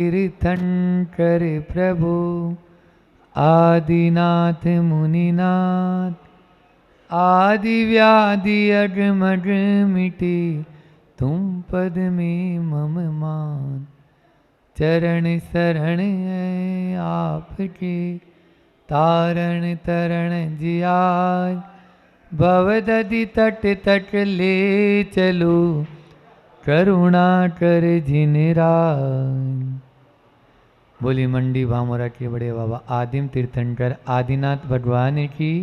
तीर्थंकर प्रभु आदिनाथ मुनिनाथ, आदि व्याधि अगमग मिटे, तुम पद में मम मान। चरण शरण है आपके, तारण तरण जियार, भवदधि तट तट ले चलो, करुणा कर जिन राज। बोली मंडी भामोरा के बड़े बाबा आदिम तीर्थंकर आदिनाथ भगवान की।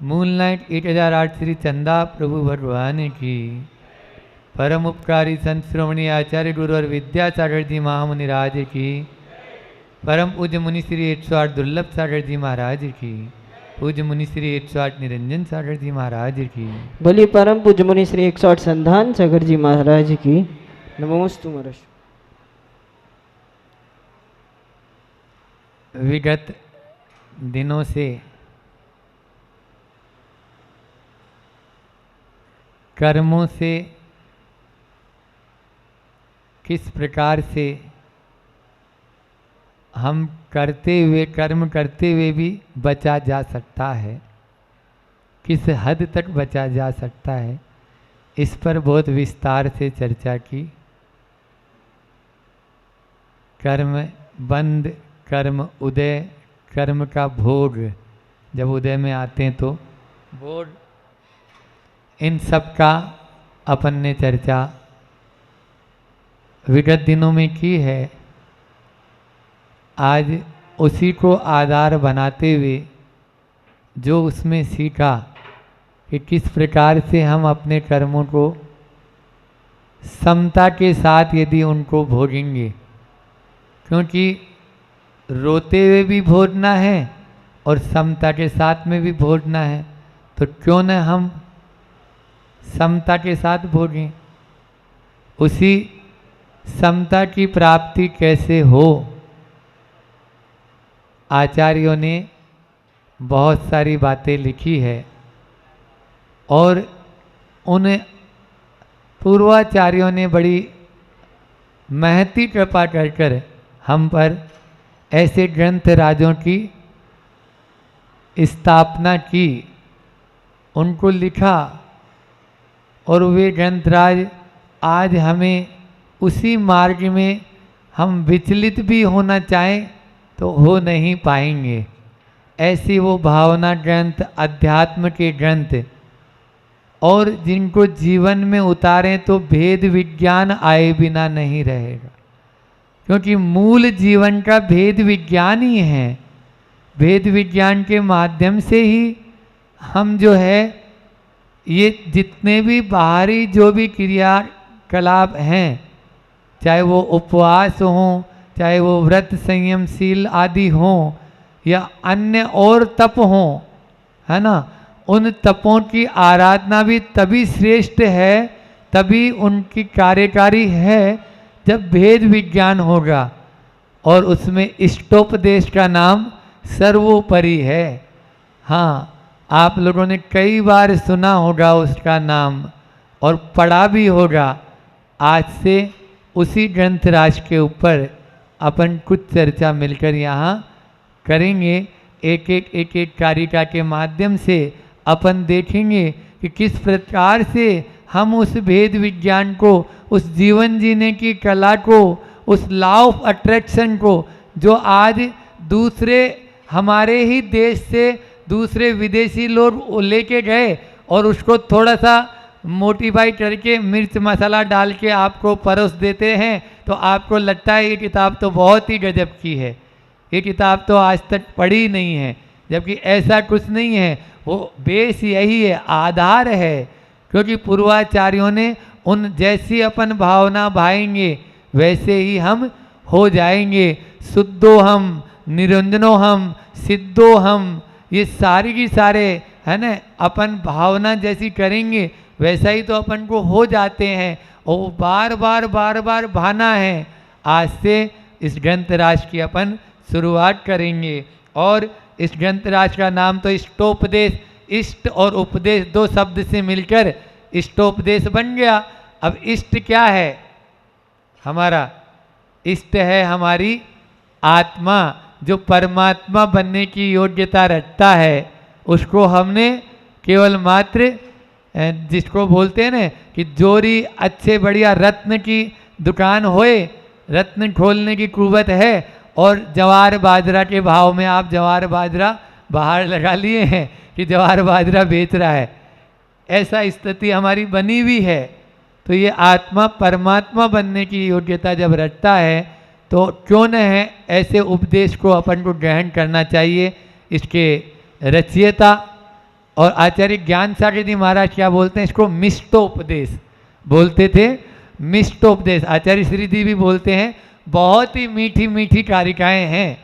मूनलाइट 1008 श्री चंदा प्रभु भगवान की। परम उपकारी संत श्रोमणी आचार्य गुरु और विद्यासागर जी महामुनि राज की। परम पूज्य मुनि श्री 108 दुर्लभ सागर जी महाराज की। पूज्य मुनि श्री 108 निरंजन सागर जी महाराज की। बोली परम पूज्य मुनि श्री 108 संधान सागर जी महाराज की। नमोस्तु महर्ष। विगत दिनों से कर्मों से किस प्रकार से हम कर्म करते हुए भी बचा जा सकता है, किस हद तक बचा जा सकता है, इस पर बहुत विस्तार से चर्चा की। कर्म बंद, कर्म उदय, कर्म का भोग जब उदय में आते हैं तो भोग, इन सब का अपन ने चर्चा विगत दिनों में की है। आज उसी को आधार बनाते हुए जो उसमें सीखा कि किस प्रकार से हम अपने कर्मों को समता के साथ यदि उनको भोगेंगे, क्योंकि रोते हुए भी भोगना है और समता के साथ में भी भोगना है, तो क्यों न हम समता के साथ भोगें। उसी समता की प्राप्ति कैसे हो, आचार्यों ने बहुत सारी बातें लिखी है और उन पूर्वाचार्यों ने बड़ी महती कृपा कर हम पर ऐसे ग्रंथ राजों की स्थापना की, उनको लिखा और वे ग्रंथराज आज हमें उसी मार्ग में हम विचलित भी होना चाहें तो हो नहीं पाएंगे। ऐसी वो भावना ग्रंथ, अध्यात्म के ग्रंथ, और जिनको जीवन में उतारें तो भेद विज्ञान आए बिना नहीं रहेगा, क्योंकि मूल जीवन का भेद विज्ञान ही है। भेद विज्ञान के माध्यम से ही हम जो है ये जितने भी बाहरी जो भी क्रियाकलाप हैं, चाहे वो उपवास हों, चाहे वो व्रत संयमशील आदि हों या अन्य और तप हों, है ना, उन तपों की आराधना भी तभी श्रेष्ठ है, तभी उनकी कार्यकारी है जब भेद विज्ञान होगा और उसमें इष्टोपदेश का नाम सर्वोपरि है। हाँ, आप लोगों ने कई बार सुना होगा उसका नाम और पढ़ा भी होगा। आज से उसी ग्रंथराज के ऊपर अपन कुछ चर्चा मिलकर यहाँ करेंगे। एक एक कारिका के माध्यम से अपन देखेंगे कि किस प्रकार से हम उस भेद विज्ञान को, उस जीवन जीने की कला को, उस लॉ ऑफ अट्रैक्शन को, जो आज दूसरे हमारे ही देश से दूसरे विदेशी लोग लेके गए और उसको थोड़ा सा मोटिफाई करके मिर्च मसाला डाल के आपको परोस देते हैं, तो आपको लगता है ये किताब तो बहुत ही गजब की है, ये किताब तो आज तक पढ़ी नहीं है, जबकि ऐसा कुछ नहीं है। वो बेस यही है, आधार है, क्योंकि पूर्वाचार्यों ने उन जैसी अपन भावना भाएंगे वैसे ही हम हो जाएंगे। शुद्धो हम, निरंजनो हम, सिद्धो हम, ये सारी की सारे है ना, अपन भावना जैसी करेंगे वैसा ही तो अपन को हो जाते हैं, और वो बार बार भाना है। आज से इस ग्रंथराज की अपन शुरुआत करेंगे और इस ग्रंथराज का नाम तो इष्टोपदेश, इष्ट और उपदेश दो शब्द से मिलकर इष्टोपदेश बन गया। अब इष्ट क्या है? हमारा इष्ट है हमारी आत्मा, जो परमात्मा बनने की योग्यता रखता है, उसको हमने केवल मात्र जिसको बोलते हैं ना कि जोरी अच्छे बढ़िया रत्न की दुकान होए, रत्न खोलने की कुवत है, और जवार बाजरा के भाव में आप जवार बाजरा बाहर लगा लिए हैं कि जवार बाजरा बेच रहा है, ऐसा स्थिति हमारी बनी हुई है। तो ये आत्मा परमात्मा बनने की योग्यता जब रखता है तो क्यों न है ऐसे उपदेश को अपन को ग्रहण करना चाहिए। इसके रचयिता और आचार्य ज्ञान सागर जी महाराज क्या बोलते हैं, इसको मिष्टोपदेश बोलते थे। मिष्टोपदेश आचार्य श्री जी भी बोलते हैं, बहुत ही मीठी मीठी कारिकाएं हैं,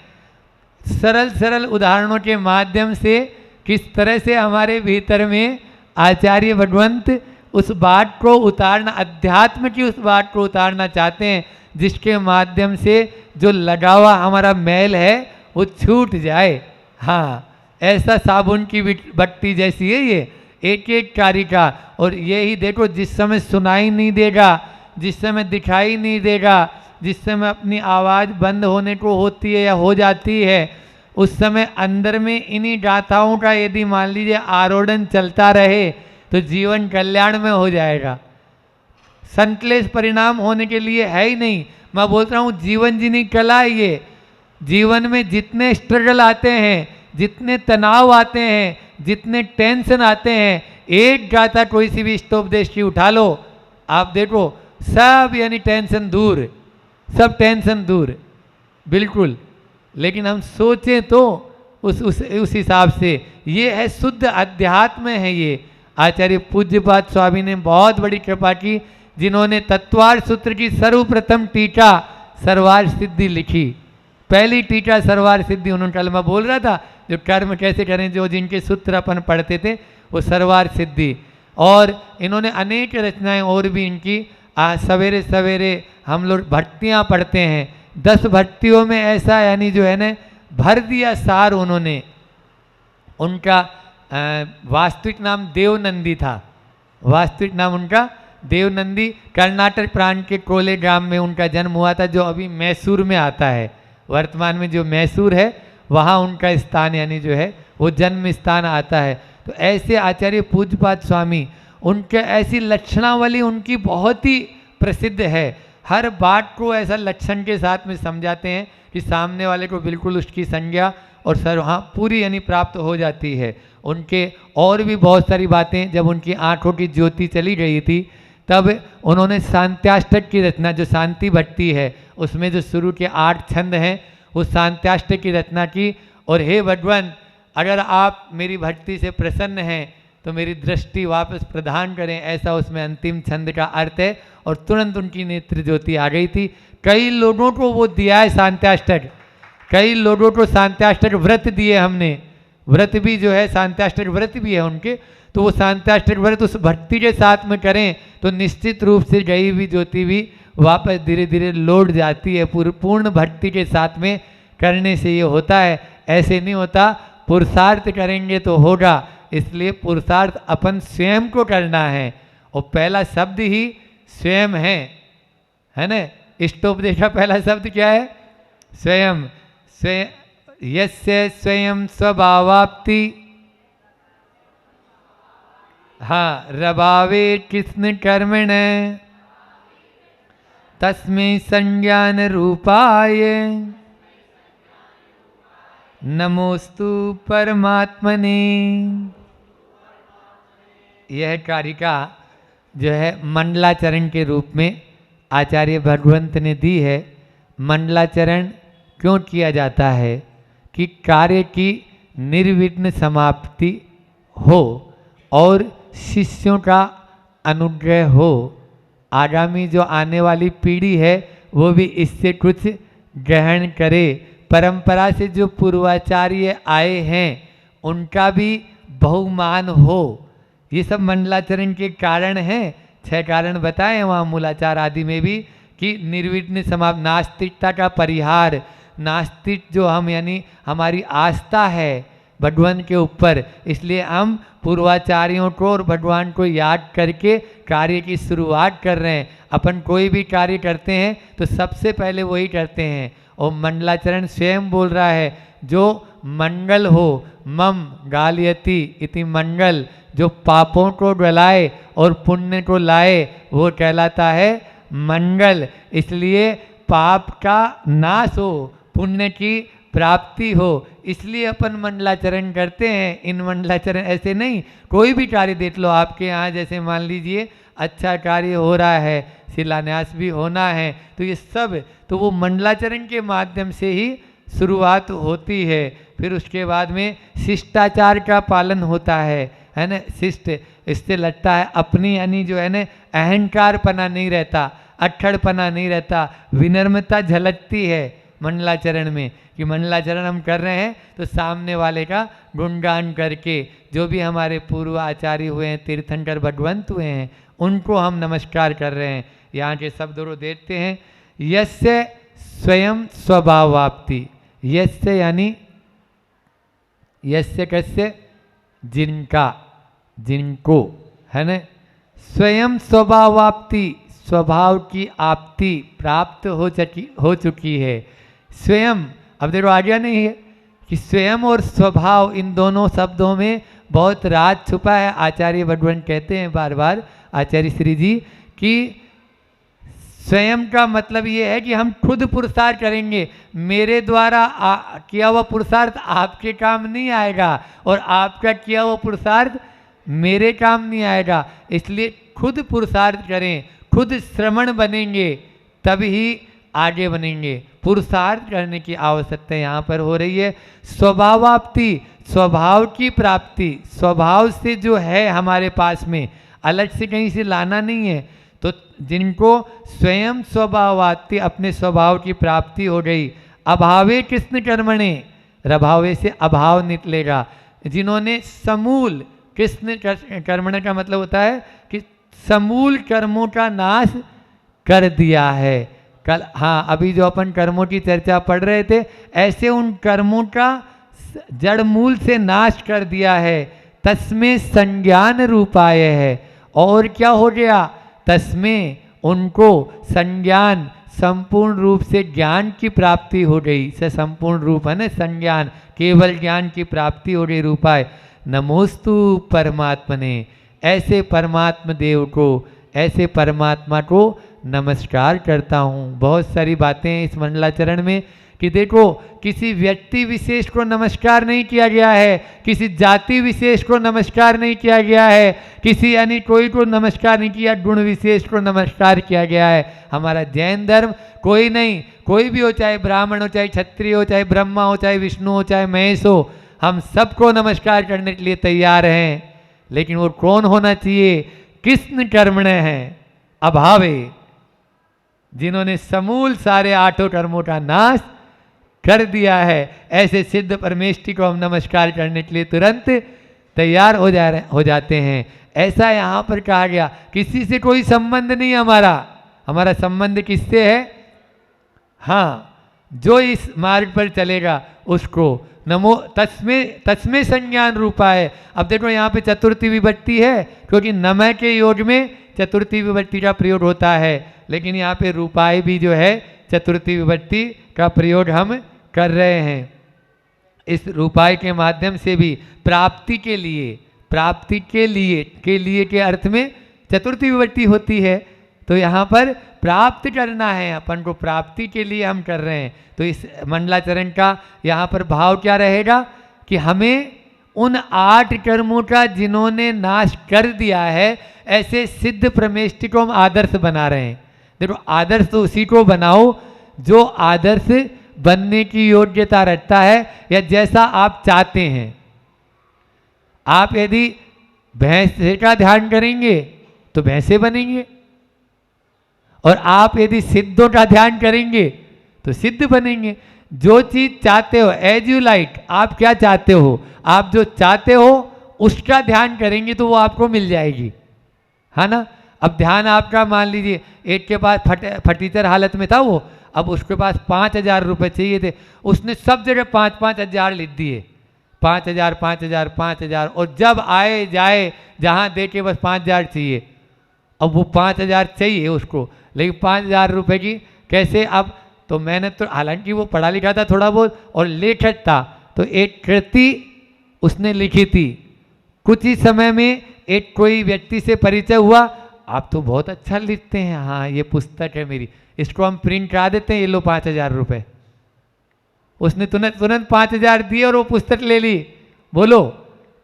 सरल सरल उदाहरणों के माध्यम से किस तरह से हमारे भीतर में आचार्य भगवंत उस बात को उतारना, अध्यात्म की उस बात को उतारना चाहते हैं जिसके माध्यम से जो लगा हुआ हमारा मैल है वो छूट जाए। हाँ, ऐसा साबुन की बट्टी जैसी है ये एक एक कारिका। और यही देखो, जिस समय सुनाई नहीं देगा, जिस समय दिखाई नहीं देगा, जिस समय अपनी आवाज़ बंद होने को होती है या हो जाती है, उस समय अंदर में इन्हीं गाथाओं का यदि मान लीजिए आरोढ़न चलता रहे तो जीवन कल्याण में हो जाएगा। संकलेश परिणाम होने के लिए है ही नहीं। मैं बोल रहा हूँ जीवन जीने की कला है ये। जीवन में जितने स्ट्रगल आते हैं, जितने तनाव आते हैं, जितने टेंशन आते हैं, एक गाथा कोई सी भी इष्टोपदेश की उठा लो, आप देखो सब यानी टेंशन दूर, सब टेंशन दूर बिल्कुल। लेकिन हम सोचें तो उस हिसाब से ये है शुद्ध अध्यात्म है ये। आचार्य पूज्यपाद स्वामी ने बहुत बड़ी कृपा की, जिन्होंने तत्वार्थ सूत्र की सर्वप्रथम टीका सर्वार्थ सिद्धि लिखी। पहली टीका सर्वार्थ सिद्धि उन्होंने, कल मैं बोल रहा था जो कर्म कैसे करें, जो जिनके सूत्र अपन पढ़ते थे वो सर्वार्थ सिद्धि। और इन्होंने अनेक रचनाएं और भी इनकी, सवेरे सवेरे हम लोग भक्तियाँ पढ़ते हैं, 10 भक्तियों में ऐसा यानी जो है ना भर दिया सार उन्होंने। उनका वास्तविक नाम देवनंदी था, वास्तविक नाम उनका देवनंदी। कर्नाटक प्रांत के कोलेग्राम में उनका जन्म हुआ था, जो अभी मैसूर में आता है। वर्तमान में जो मैसूर है वहाँ उनका स्थान यानी जो है वो जन्म स्थान आता है। तो ऐसे आचार्य पूज्यपाद स्वामी, उनके ऐसी लक्षणावली उनकी बहुत ही प्रसिद्ध है। हर बात को ऐसा लक्षण के साथ में समझाते हैं कि सामने वाले को बिल्कुल उसकी संज्ञा और हाँ पूरी यानी प्राप्त हो जाती है। उनके और भी बहुत सारी बातें, जब उनकी आंखों की ज्योति चली गई थी तब उन्होंने शांत्याष्टक की रचना, जो शांति भक्ति है उसमें जो शुरू के 8 छंद हैं, उस शांत्याष्टक की रचना की। और हे भगवान, अगर आप मेरी भक्ति से प्रसन्न हैं तो मेरी दृष्टि वापस प्रदान करें, ऐसा उसमें अंतिम छंद का अर्थ है। और तुरंत उनकी नेत्र ज्योति आ गई थी। कई लोगों को वो दिया है शांत्याष्टक, कई लोगों को शांत्याष्टक व्रत दिए हमने, व्रत भी जो है शांत्याष्टक व्रत भी है उनके। तो वो शांत्याष्टक व्रत उस भक्ति के साथ में करें तो निश्चित रूप से गई हुई ज्योति भी वापस धीरे धीरे लौट जाती है। पूर्ण भक्ति के साथ में करने से ये होता है, ऐसे नहीं होता। पुरुषार्थ करेंगे तो होगा, इसलिए पुरुषार्थ अपन स्वयं को करना है। और पहला शब्द ही स्वयं है ना। इष्टोपदेश का पहला शब्द क्या है? स्वयं। यस्य स्वयं स्वभावाप्ति, हाँ, रभावे कृष्ण कर्मण तस्मै संज्ञान रूपाय नमोस्तु परमात्मने। यह कारिका जो है मंडलाचरण के रूप में आचार्य भगवंत ने दी है। मंडलाचरण क्यों किया जाता है? कि कार्य की निर्विघ्न समाप्ति हो और शिष्यों का अनुग्रह हो। आगामी जो आने वाली पीढ़ी है वो भी इससे कुछ ग्रहण करे। परंपरा से जो पूर्वाचार्य आए हैं उनका भी बहुमान हो। ये सब मंडलाचरण के कारण हैं। 6 कारण बताए वहाँ मूलाचार आदि में भी, कि निर्विघ्न समाप्त, नास्तिकता का परिहार। नास्तिक जो हम यानी हमारी आस्था है, भगवान के ऊपर। इसलिए हम पूर्वाचार्यों को और भगवान को याद करके कार्य की शुरुआत कर रहे हैं। अपन कोई भी कार्य करते हैं तो सबसे पहले वही करते हैं। और मंडलाचरण स्वयं बोल रहा है जो मंगल हो, मम गालियति इति मंगल, जो पापों को गलाए और पुण्य को लाए वो कहलाता है मंगल। इसलिए पाप का नाश हो, पुण्य की प्राप्ति हो, इसलिए अपन मंडलाचरण करते हैं। इन मंडलाचरण ऐसे नहीं, कोई भी कार्य देख लो आपके यहाँ, जैसे मान लीजिए अच्छा कार्य हो रहा है, शिलान्यास भी होना है, तो ये सब तो वो मंडलाचरण के माध्यम से ही शुरुआत होती है। फिर उसके बाद में शिष्टाचार का पालन होता है ना। शिष्ट इससे लगता है अपनी यानी जो है ना अहंकारपना नहीं रहता, अट्ठड़पना नहीं रहता, विनम्रता झलकती है मंडलाचरण में कि मंडलाचरण हम कर रहे हैं तो सामने वाले का गुणगान करके, जो भी हमारे पूर्व आचार्य हुए हैं, तीर्थंकर भगवंत हुए हैं, उनको हम नमस्कार कर रहे हैं। यहाँ के शब्दों को देखते हैं, यस्य स्वयं स्वभावाप्ति, यस्य यानी यस्य कस्य जिनका, जिनको है न, स्वयं स्वभावाप्ति स्वभाव की आपति प्राप्त हो चुकी है। स्वयं, अब देखो आ गया नहीं है कि स्वयं और स्वभाव इन दोनों शब्दों में बहुत राज छुपा है। आचार्य भगवान कहते हैं बार बार, आचार्य श्री जी, कि स्वयं का मतलब ये है कि हम खुद पुरुषार्थ करेंगे। मेरे द्वारा किया हुआ पुरुषार्थ आपके काम नहीं आएगा और आपका किया हुआ पुरुषार्थ मेरे काम नहीं आएगा। इसलिए खुद पुरुषार्थ करें, खुद श्रमण बनेंगे, तभी आगे बनेंगे। पुरुषार्थ करने की आवश्यकता यहाँ पर हो रही है। स्वभावाप्ति, स्वभाव की प्राप्ति, स्वभाव से जो है हमारे पास में, अलग से कहीं से लाना नहीं है। तो जिनको स्वयं स्वभावाप्ति, अपने स्वभाव की प्राप्ति हो गई, अभावे कृष्ण कर्मणे, रभावे से अभाव निकलेगा। जिन्होंने समूल, कृष्ण कर्मणे का मतलब होता है कि समूल कर्मों का नाश कर दिया है। कल हाँ, अभी जो अपन कर्मों की चर्चा पढ़ रहे थे, ऐसे उन कर्मों का जड़ मूल से नाश कर दिया है। तस्में संज्ञान रूपाय है। और क्या हो गया? तस्में उनको संज्ञान, संपूर्ण रूप से ज्ञान की प्राप्ति हो गई। से संपूर्ण रूप है ना संज्ञान, केवल ज्ञान की प्राप्ति हो गई रूपाय। नमोस्तु परमात्मने, ऐसे परमात्मा देव को, ऐसे परमात्मा को नमस्कार करता हूँ। बहुत सारी बातें हैं इस मंडलाचरण में कि देखो, किसी व्यक्ति विशेष को नमस्कार नहीं किया गया है, किसी जाति विशेष को नमस्कार नहीं किया गया है, किसी यानी कोई को नमस्कार नहीं किया, गुण विशेष को नमस्कार किया गया है। हमारा जैन धर्म कोई नहीं, कोई भी हो, चाहे ब्राह्मण हो, चाहे क्षत्रिय हो, चाहे ब्रह्मा हो, चाहे विष्णु हो, चाहे महेश हो, हम सबको नमस्कार करने के लिए तैयार हैं। लेकिन वो कौन होना चाहिए? कृष्ण कर्मण्य है अभावे, जिन्होंने समूल सारे आठों कर्मों का नाश कर दिया है। ऐसे सिद्ध परमेष्ठी को हम नमस्कार करने के लिए तुरंत तैयार हो जाते हैं। ऐसा यहाँ पर कहा गया। किसी से कोई संबंध नहीं हमारा, हमारा संबंध किससे है? हाँ, जो इस मार्ग पर चलेगा उसको नमो तस्मे संज्ञान रूपा है। अब देखो यहाँ पे चतुर्थी विभक्ति है, क्योंकि नमः के योग में चतुर्थी विभक्ति का प्रयोग होता है, लेकिन यहाँ पे रूपाय भी जो है चतुर्थी विभक्ति का प्रयोग हम कर रहे हैं। इस रूपाय के माध्यम से भी प्राप्ति के लिए, प्राप्ति के लिए के अर्थ में चतुर्थी विभक्ति होती है। तो यहाँ पर प्राप्त करना है, अपन को प्राप्ति के लिए हम कर रहे हैं। तो इस मंडलाचरण का यहाँ पर भाव क्या रहेगा कि हमें उन 8 कर्मों का जिन्होंने नाश कर दिया है, ऐसे सिद्ध परमेष्ठी को हम आदर्श बना रहे हैं। देखो, आदर्श तो उसी को बनाओ जो आदर्श बनने की योग्यता रखता है, या जैसा आप चाहते हैं। आप यदि भैंसे का ध्यान करेंगे तो भैंसे बनेंगे, और आप यदि सिद्धों का ध्यान करेंगे तो सिद्ध बनेंगे। जो चीज़ चाहते हो, एज यू लाइक, आप क्या चाहते हो, आप जो चाहते हो उसका ध्यान करेंगे तो वो आपको मिल जाएगी, है ना। अब ध्यान आपका, मान लीजिए एक के पास फटीचर हालत में था वो, अब उसके पास 5,000 रुपये चाहिए थे, उसने सब जगह 5-5 हज़ार लिख दिए, 5,000 5,000 5,000, और जब आए जाए जहाँ देखे बस 5,000 चाहिए। अब वो 5,000 चाहिए उसको, लेकिन 5,000 रुपये की कैसे। अब तो मैंने तो, हालांकि वो पढ़ा लिखा था थोड़ा बहुत और लेखक था, तो एक कृति उसने लिखी थी। कुछ ही समय में एक कोई व्यक्ति से परिचय हुआ, आप तो बहुत अच्छा लिखते हैं, हाँ ये पुस्तक है मेरी, इसको हम प्रिंट करा देते हैं, ये लो 5,000 रुपये। उसने तुरंत तुरंत 5,000 दिए और वो पुस्तक ले ली। बोलो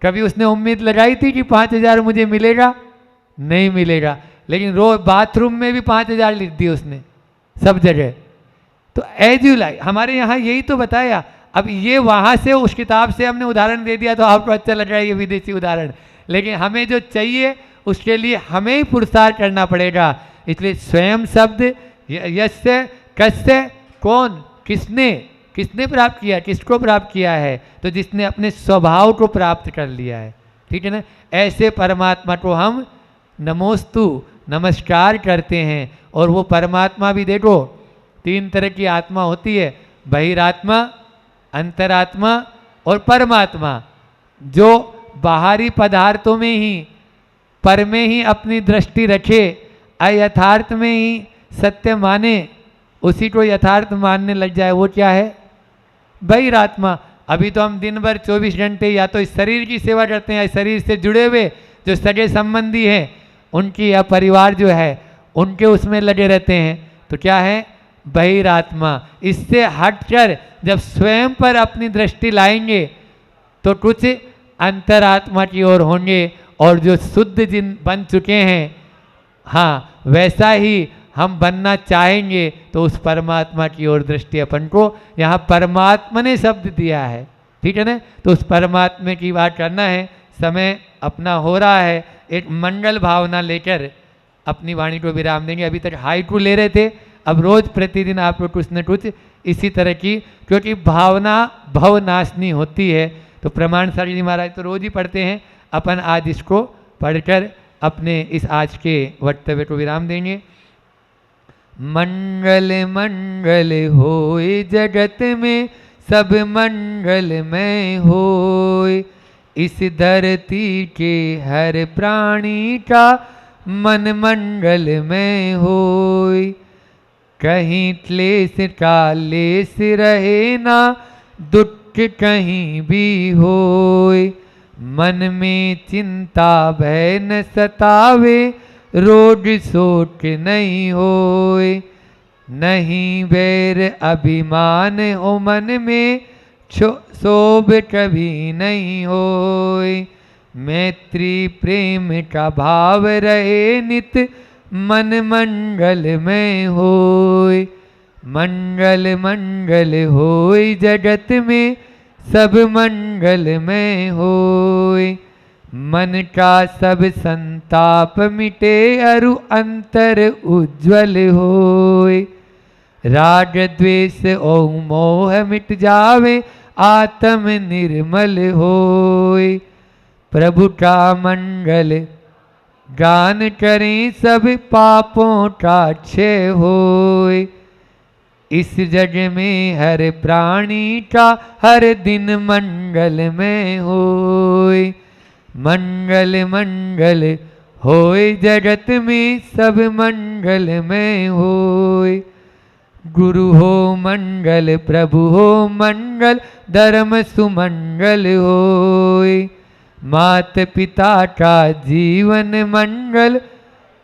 कभी उसने उम्मीद लगाई थी कि 5,000 मुझे मिलेगा? नहीं मिलेगा। लेकिन रोज बाथरूम में भी 5,000 लिख दिए उसने, सब जगह। तो एज यू लाइक, हमारे यहाँ यही तो बताया। अब ये वहाँ से उस किताब से हमने उदाहरण दे दिया तो आपको अच्छा लग रहा है ये विदेशी उदाहरण, लेकिन हमें जो चाहिए उसके लिए हमें ही पुरुषार्थ करना पड़ेगा। इसलिए स्वयं शब्द यस्य कस्य, कौन किसने किसने प्राप्त किया, किसको प्राप्त किया है? तो जिसने अपने स्वभाव को प्राप्त कर लिया है, ठीक है ना। ऐसे परमात्मा को हम नमोस्तु नमस्कार करते हैं। और वो परमात्मा भी देखो 3 तरह की आत्मा होती है, बहिरात्मा, अंतरात्मा और परमात्मा। जो बाहरी पदार्थों में ही, पर में ही अपनी दृष्टि रखे, अयथार्थ में ही सत्य माने, उसी को यथार्थ मानने लग जाए, वो क्या है? बहिरात्मा। अभी तो हम दिन भर 24 घंटे या तो इस शरीर की सेवा करते हैं, या शरीर से जुड़े हुए जो सगे संबंधी हैं उनकी, या परिवार जो है उनके उसमें लगे रहते हैं, तो क्या है? बहिरात्मा। इससे हटकर जब स्वयं पर अपनी दृष्टि लाएंगे तो कुछ अंतरात्मा की ओर होंगे, और जो शुद्ध जिन बन चुके हैं, हाँ वैसा ही हम बनना चाहेंगे, तो उस परमात्मा की ओर दृष्टि अपन को, यहाँ परमात्मा ने शब्द दिया है, ठीक है ना। तो उस परमात्मा की बात करना है। समय अपना हो रहा है, एक मंगल भावना लेकर अपनी वाणी को विराम देंगे। अभी तक हाइकू ले रहे थे, अब रोज प्रतिदिन आपको कुछ न कुछ इसी तरह की, क्योंकि भावना भवनाशनी होती है। तो प्रमाण सारी जी महाराज तो रोज ही पढ़ते हैं, अपन आज इसको पढ़कर अपने इस आज के वक्तव्य को विराम देंगे। मंगल मंगल होए जगत में, सब मंगलमय होए, इस धरती के हर प्राणी का मन मंगलमय होए। कहीं क्लेश का लेस रहे ना, दुख कहीं भी होए, मन में चिंता भय न सतावे, रोग शोक नहीं होए। नहीं बैर अभिमान हो मन में, शोभ कभी नहीं होए। मैत्री प्रेम का भाव रहे नित, मन मंगलमय होए। मंगल मंगल होए जगत में, सब मंगलमय होए। मन का सब संताप मिटे, अरु अंतर उज्ज्वल होए। राग द्वेष और मोह मिट जावे, आत्म निर्मल होए। प्रभु का मंगल गान करें, सब पापों का क्षय होए। इस जग में हर प्राणी का हर दिन मंगलमय होए। मंगल मंगल होए जगत में, सब मंगलमय होए। गुरु हो मंगल, प्रभु हो मंगल, धर्म सुमंगल होए। मात पिता का जीवन मंगल,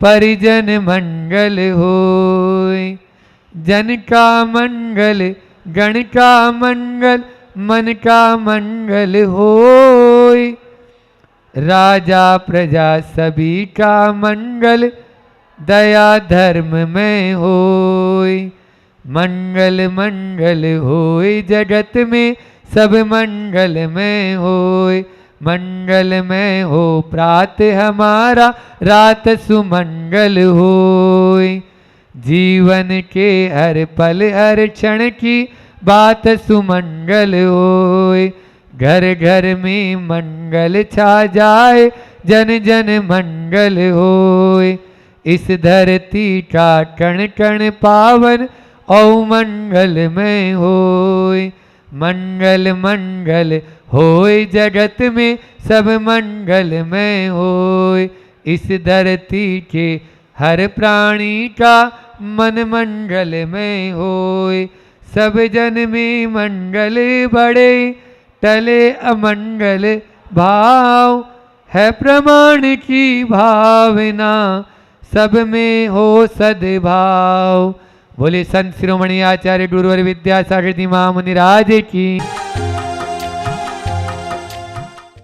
परिजन मंगल होए। जन का मंगल, गण का मंगल, मन का मंगल होए। राजा प्रजा सभी का मंगल, दया धर्म में होए। मंगल मंगल होए जगत में, सब मंगल में होए। मंगल में हो प्रात हमारा, रात सुमंगल होए। जीवन के हर पल हर क्षण की बात सुमंगल होए। घर घर में मंगल छा जाए, जन जन मंगल होए। इस धरती का कण कण पावन, औ मंगल में होए। मंगल मंगल होय जगत में सब मंगल में होय। इस धरती के हर प्राणी का मन मंगल में होय। सब जन में मंगल बड़े टले अमंगल भाव। है प्रमाण की भावना सब में हो सद्भाव। बोले संत शिरोमणि आचार्य गुरुवर विद्यासागर जी महामुनि राज की।